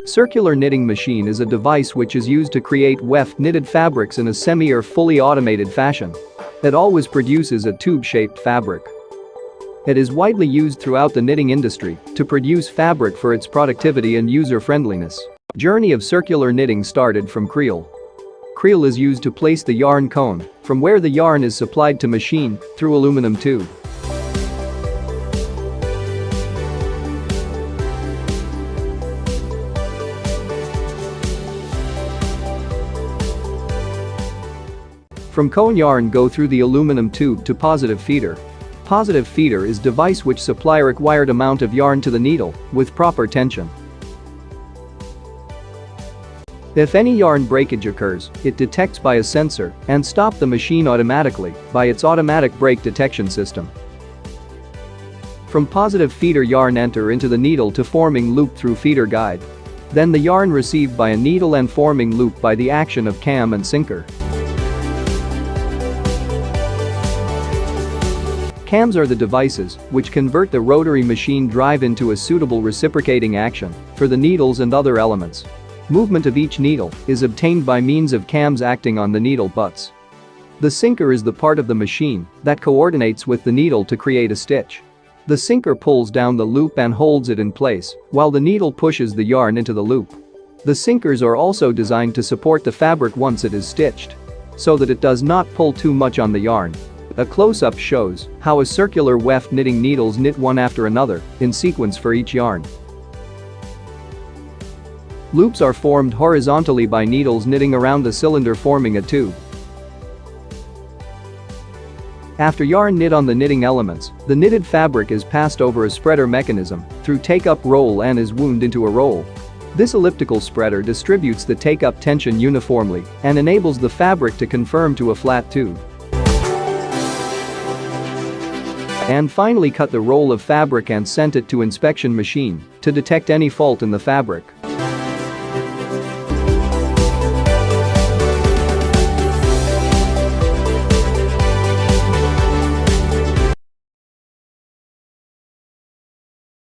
Circular knitting machine is a device which is used to create weft-knitted fabrics in a semi or fully automated fashion. It always produces a tube-shaped fabric. It is widely used throughout the knitting industry to produce fabric for its productivity and user-friendliness. Journey of circular knitting started from creel. Creel is used to place the yarn cone, from where the yarn is supplied to machine, through aluminum tube. From cone yarn go through the aluminum tube to positive feeder. Positive feeder is device which supply required amount of yarn to the needle with proper tension. If any yarn breakage occurs, it detects by a sensor and stop the machine automatically by its automatic break detection system. From positive feeder yarn enter into the needle to forming loop through feeder guide. Then the yarn received by a needle and forming loop by the action of cam and sinker. Cams are the devices which convert the rotary machine drive into a suitable reciprocating action for the needles and other elements. Movement of each needle is obtained by means of cams acting on the needle butts. The sinker is the part of the machine that coordinates with the needle to create a stitch. The sinker pulls down the loop and holds it in place while the needle pushes the yarn into the loop. The sinkers are also designed to support the fabric once it is stitched, so that it does not pull too much on the yarn. A close-up shows how a circular weft knitting needles knit one after another in sequence for each yarn. Loops are formed horizontally by needles knitting around the cylinder forming a tube. After yarn knit on the knitting elements, the knitted fabric is passed over a spreader mechanism through take-up roll and is wound into a roll. This elliptical spreader distributes the take-up tension uniformly and enables the fabric to conform to a flat tube. And finally cut the roll of fabric and sent it to inspection machine to detect any fault in the fabric.